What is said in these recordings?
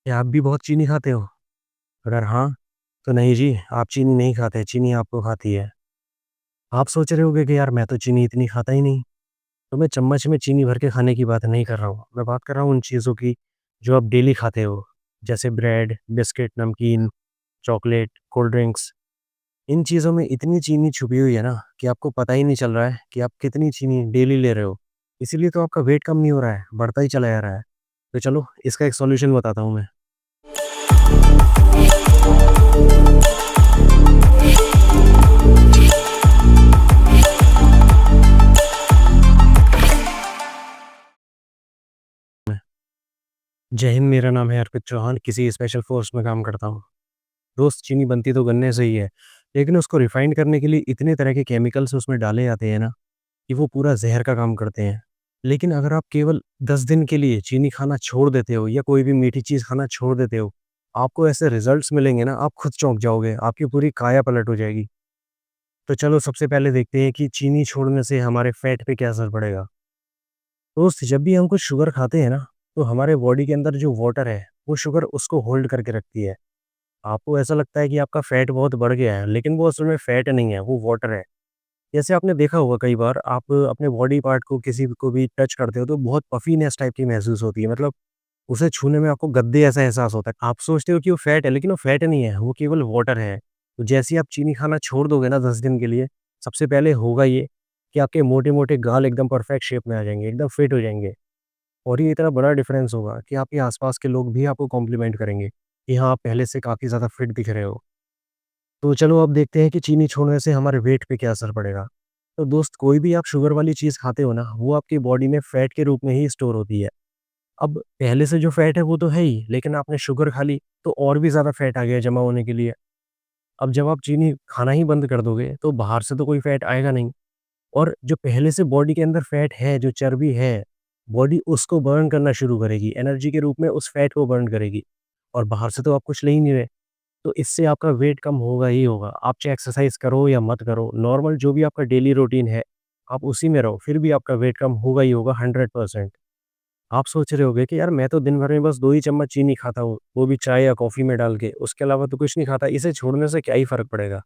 क्या आप भी बहुत चीनी खाते हो? अगर हाँ, तो नहीं जी, आप चीनी नहीं खाते, चीनी आपको खाती है। आप सोच रहे होंगे कि यार मैं तो चीनी इतनी खाता ही नहीं। तो मैं चम्मच में चीनी भर के खाने की बात नहीं कर रहा हूँ। मैं बात कर रहा हूँ उन चीज़ों की जो आप डेली खाते हो। जैसे ब्रेड, बिस्किट, नमकीन, चॉकलेट, कोल्ड ड्रिंक्स। इन चीज़ों में इतनी चीनी छुपी हुई है ना कि आपको पता ही नहीं चल रहा है कि आप कितनी चीनी डेली ले रहे हो। इसीलिए तो आपका वेट कम नहीं हो रहा है, बढ़ता ही चला जा रहा है। तो चलो इसका एक सॉल्यूशन बताता हूँ मैं। जय हिंद, मेरा नाम है अर्पित चौहान, किसी स्पेशल फ़ोर्स में काम करता हूँ। दोस्त, चीनी बनती तो गन्ने से ही है, लेकिन उसको रिफ़ाइन करने के लिए इतने तरह के केमिकल्स उसमें डाले जाते हैं ना, कि वो पूरा ज़हर का काम करते हैं। लेकिन अगर आप केवल 10 दिन के लिए चीनी खाना छोड़ देते हो या कोई भी मीठी चीज़ खाना छोड़ देते हो, आपको ऐसे रिज़ल्ट्स मिलेंगे ना, आप खुद चौंक जाओगे, आपकी पूरी काया पलट हो जाएगी। तो चलो सबसे पहले देखते हैं कि चीनी छोड़ने से हमारे फैट पे क्या असर पड़ेगा। दोस्त, जब भी हम कुछ शुगर खाते हैं ना, तो हमारे बॉडी के अंदर जो वाटर है, वो शुगर उसको होल्ड करके रखती है। आपको ऐसा लगता है कि आपका फैट बहुत बढ़ गया है, लेकिन वो असल में फैट नहीं है, वो वाटर है। जैसे आपने देखा होगा कई बार आप अपने बॉडी पार्ट को किसी को भी टच करते हो तो बहुत पफीनेस टाइप की महसूस होती है। मतलब उसे छूने में आपको गद्दे जैसा एहसास होता है। आप सोचते हो कि वो फैट है, लेकिन वो फैट नहीं है, वो केवल वाटर है। तो जैसे ही आप चीनी खाना छोड़ दोगे ना 10 दिन के लिए, सबसे पहले होगा ये कि आपके मोटे-मोटे गाल एकदम परफेक्ट शेप में आ जाएँगे, एकदम फिट हो जाएँगे। और ये इतना बड़ा डिफरेंस होगा कि आपके आस-पास के लोग भी आपको कॉम्प्लीमेंट करेंगे कि हाँ, आप पहले से काफ़ी ज़्यादा फिट दिख रहे हो। तो चलो अब देखते हैं कि चीनी छोड़ने से हमारे वेट पे क्या असर पड़ेगा। तो दोस्त, कोई भी आप शुगर वाली चीज़ खाते हो ना, वो आपकी बॉडी में फैट के रूप में ही स्टोर होती है। अब पहले से जो फैट है वो तो है ही, लेकिन आपने शुगर खा ली तो और भी ज़्यादा फैट आ गया जमा होने के लिए। अब जब आप चीनी खाना ही बंद कर दोगे तो बाहर से तो कोई फैट आएगा नहीं, और जो पहले से बॉडी के अंदर फैट है, जो चर्बी है, बॉडी उसको बर्न करना शुरू करेगी, एनर्जी के रूप में उस फैट को बर्न करेगी, और बाहर से तो आप कुछ ले ही नहीं रहे। तो इससे आपका वेट कम होगा ही होगा। आप चाहे एक्सरसाइज़ करो या मत करो, नॉर्मल जो भी आपका डेली रूटीन है, आप उसी में रहो, फिर भी आपका वेट कम होगा ही होगा 100%। आप सोच रहे होंगे कि यार मैं तो दिन भर में बस 2 ही चम्मच चीनी खाता हूँ, वो भी चाय या कॉफ़ी में डाल के, उसके अलावा तो कुछ नहीं खाता, इसे छोड़ने से क्या ही फ़र्क पड़ेगा?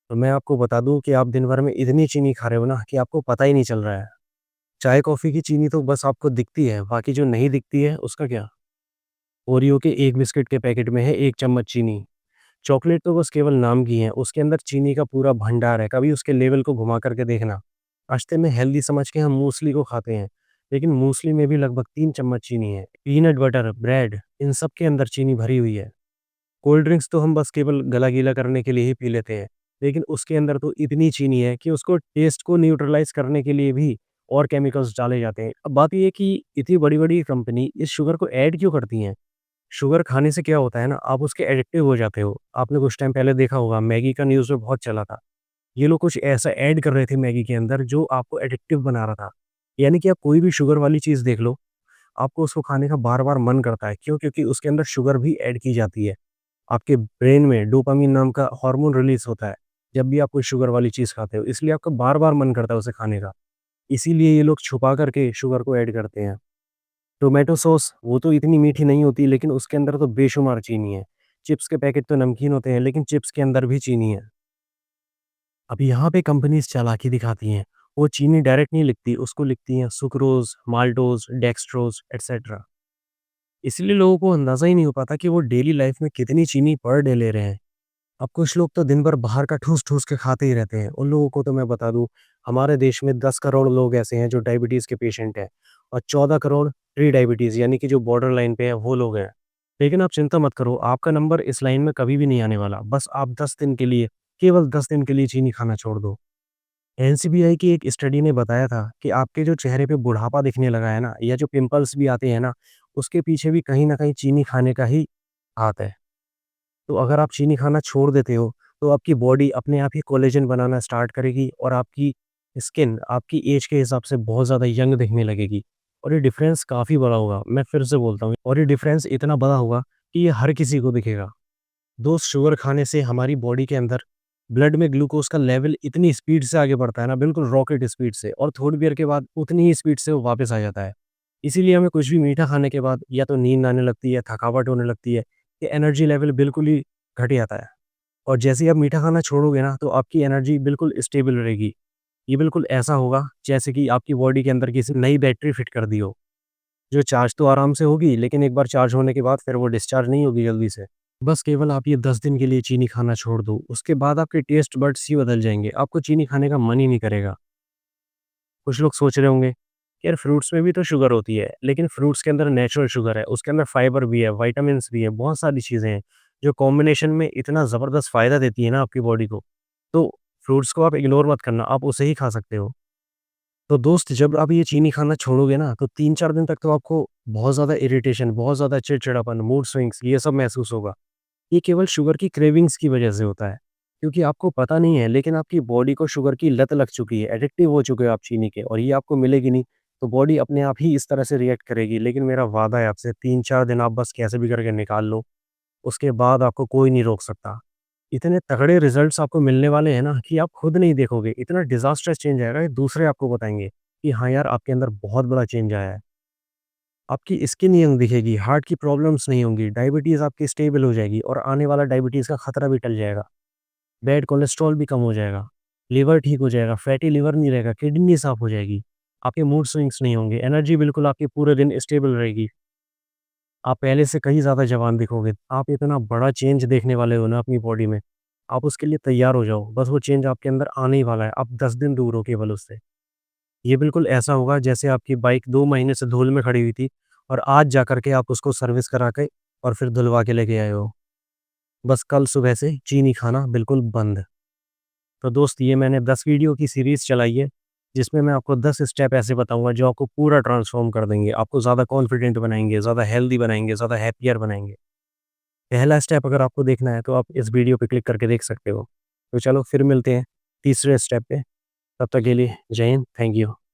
तो मैं आपको बता दूँ कि आप दिन भर में इतनी चीनी खा रहे हो ना कि आपको पता ही नहीं चल रहा है। चाय कॉफ़ी की चीनी तो बस आपको दिखती है, बाकी जो नहीं दिखती है उसका क्या? ओरियो के 1 बिस्किट के पैकेट में है 1 चम्मच चीनी। चॉकलेट तो बस केवल नाम की है, उसके अंदर चीनी का पूरा भंडार है, कभी उसके लेवल को घुमा करके देखना। नाश्ते में हेल्दी समझ के हम मूसली को खाते हैं, लेकिन मूसली में भी लगभग 3 चम्मच चीनी है। पीनट बटर, ब्रेड, इन सब के अंदर चीनी भरी हुई है। कोल्ड ड्रिंक्स तो हम बस केवल गला गीला करने के लिए ही पी लेते हैं, लेकिन उसके अंदर तो इतनी चीनी है कि उसको टेस्ट को न्यूट्रलाइज़ करने के लिए भी और केमिकल्स डाले जाते हैं। अब बात ये है कि इतनी बड़ी-बड़ी कंपनी इस शुगर को ऐड क्यों करती हैं? शुगर खाने से क्या होता है ना, आप उसके एडिक्टिव हो जाते हो। आपने कुछ टाइम पहले देखा होगा, मैगी का न्यूज़ में बहुत चला था। ये लोग कुछ ऐसा ऐड कर रहे थे मैगी के अंदर जो आपको एडिक्टिव बना रहा था। यानी कि आप कोई भी शुगर वाली चीज़ देख लो, आपको उसको खाने का बार-बार मन करता है। क्यों? क्योंकि उसके अंदर शुगर भी ऐड की जाती है। आपके ब्रेन में डोपामाइन नाम का हार्मोन रिलीज़ होता है, जब भी आप कोई शुगर वाली चीज़ खाते हो, इसलिए आपका बार-बार मन करता है उसे खाने का। इसीलिए ये लोग छुपा करके शुगर को ऐड करते हैं। टोमेटो सॉस, वो तो इतनी मीठी नहीं होती, लेकिन उसके अंदर तो बेशुमार चीनी है। चिप्स के पैकेट तो नमकीन होते हैं, लेकिन चिप्स के अंदर भी चीनी है। अब यहाँ पे कंपनीज़ चालाकी दिखाती हैं। वो चीनी डायरेक्ट नहीं लिखती, उसको लिखती हैं सुक्रोज़, माल्टोज़, डेक्सट्रोज़ एटसेट्रा। इसलिए लोगों को अंदाज़ा ही नहीं हो पाता कि वो डेली लाइफ़ में कितनी चीनी पर डे ले रहे हैं। अब कुछ लोग तो दिन भर बाहर का ठूस-ठूस के खाते ही रहते हैं। उन लोगों को तो मैं बता दूँ, हमारे देश में 10 करोड़ लोग ऐसे हैं जो डायबिटीज़ के पेशेंट हैं, और 14 करोड़ प्री डायबिटीज़ यानी कि जो बॉर्डर लाइन पे हैं, वो लोग हैं। लेकिन आप चिंता मत करो, आपका नंबर इस लाइन में कभी भी नहीं आने वाला। बस आप 10 दिन के लिए, केवल 10 दिन के लिए चीनी खाना छोड़ दो। एनसीबीआई की एक स्टडी ने बताया था कि आपके जो चेहरे पे बुढ़ापा दिखने लगा है ना, या जो पिंपल्स भी आते हैं ना, उसके पीछे भी कहीं न कहीं चीनी खाने का ही हाथ है। तो अगर आप चीनी खाना छोड़ देते हो, तो आपकी बॉडी अपने आप ही कोलेजन बनाना स्टार्ट करेगी, और आपकी स्किन आपकी एज के हिसाब से बहुत ज़्यादा यंग दिखने लगेगी, और ये डिफ़रेंस काफ़ी बड़ा होगा। मैं फिर से बोलता हूँ, और ये डिफ़रेंस इतना बड़ा होगा कि ये हर किसी को दिखेगा। दोस्त, शुगर खाने से हमारी बॉडी के अंदर ब्लड में ग्लूकोज़ का लेवल इतनी स्पीड से आगे बढ़ता है ना, बिल्कुल रॉकेट स्पीड से, और थोड़ी देर के बाद उतनी ही स्पीड से वो वापस आ जाता है। इसीलिए हमें कुछ भी मीठा खाने के बाद या तो नींद आने लगती है, थकावट होने लगती है, या एनर्जी लेवल बिल्कुल ही घट जाता है। और जैसे ही आप मीठा खाना छोड़ोगे ना, तो आपकी एनर्जी बिल्कुल स्टेबल रहेगी। ये बिल्कुल ऐसा होगा जैसे कि आपकी बॉडी के अंदर किसी नई बैटरी फिट कर दी हो, जो चार्ज तो आराम से होगी, लेकिन एक बार चार्ज होने के बाद फिर वो डिस्चार्ज नहीं होगी जल्दी से। बस केवल आप ये 10 दिन के लिए चीनी खाना छोड़ दो, उसके बाद आपके टेस्ट बड्स ही बदल जाएँगे, आपको चीनी खाने का मन ही नहीं करेगा। कुछ लोग सोच रहे होंगे कि यार फ्रूट्स में भी तो शुगर होती है, लेकिन फ्रूट्स के अंदर नेचुरल शुगर है, उसके अंदर फाइबर भी है, विटामिन्स भी है, बहुत सारी चीज़ें हैं, जो कॉम्बिनेशन में इतना ज़बरदस्त फ़ायदा देती है ना आपकी बॉडी को। तो फ्रूट्स को आप इग्नोर मत करना, आप उसे ही खा सकते हो। तो दोस्त जब आप ये चीनी खाना छोड़ोगे ना, तो 3-4 दिन तक तो आपको बहुत ज़्यादा इरिटेशन, बहुत ज़्यादा चिड़चिड़ापन, मूड स्विंग्स ये सब महसूस होगा। ये केवल शुगर की क्रेविंग्स की वजह से होता है। क्योंकि आपको पता नहीं है, लेकिन आपकी बॉडी को शुगर की लत लग चुकी है, एडिक्टिव हो चुके हो आप चीनी के, और ये आपको मिलेगी नहीं, तो बॉडी अपने आप ही इस तरह से रिएक्ट करेगी। लेकिन मेरा वादा है आपसे, 3-4 दिन आप बस कैसे भी करके निकाल लो, उसके बाद आपको कोई नहीं रोक सकता। इतने तगड़े रिज़ल्ट्स आपको मिलने वाले हैं ना कि आप खुद नहीं देखोगे, इतना डिज़ास्टर्स चेंज आएगा कि दूसरे आपको बताएँगे कि हाँ यार, आपके अंदर बहुत बड़ा चेंज आया है। आपकी स्किन यंग दिखेगी, हार्ट की प्रॉब्लम्स नहीं होंगी, डायबिटीज़ आपकी स्टेबल हो जाएगी और आने वाला डायबिटीज़ का खतरा भी टल जाएगा। बैड कोलेस्ट्रॉल भी कम हो जाएगा, लिवर ठीक हो जाएगा, फैटी लिवर नहीं रहेगा, किडनी साफ़ हो जाएगी, आपके मूड स्विंग्स नहीं होंगे, एनर्जी बिल्कुल आपकी पूरे दिन स्टेबल रहेगी। आप पहले से कहीं ज़्यादा जवान दिखोगे। आप इतना बड़ा चेंज देखने वाले हो ना अपनी बॉडी में, आप उसके लिए तैयार हो जाओ। बस वो चेंज आपके अंदर आने ही वाला है, आप 10 दिन दूर हो केवल उससे। ये बिल्कुल ऐसा होगा जैसे आपकी बाइक 2 महीने से धूल में खड़ी हुई थी और आज जाकर के आप उसको सर्विस करा के और फिर धुलवा के लेके आए हो। बस कल सुबह से चीनी खाना बिल्कुल बंद। तो दोस्त ये मैंने 10 वीडियो की सीरीज़ चलाई है, जिसमें मैं आपको 10 स्टेप ऐसे बताऊँगा जो आपको पूरा ट्रांसफ़ॉर्म कर देंगे। आपको ज़्यादा कॉन्फिडेंट बनाएँगे, ज़्यादा हेल्दी बनाएँगे, ज़्यादा हैप्पियर बनाएँगे। पहला स्टेप अगर आपको देखना है तो आप इस वीडियो पे क्लिक करके देख सकते हो। तो चलो फिर मिलते हैं तीसरे स्टेप पे। तब तक के लिए जय हिंद, थैंक यू।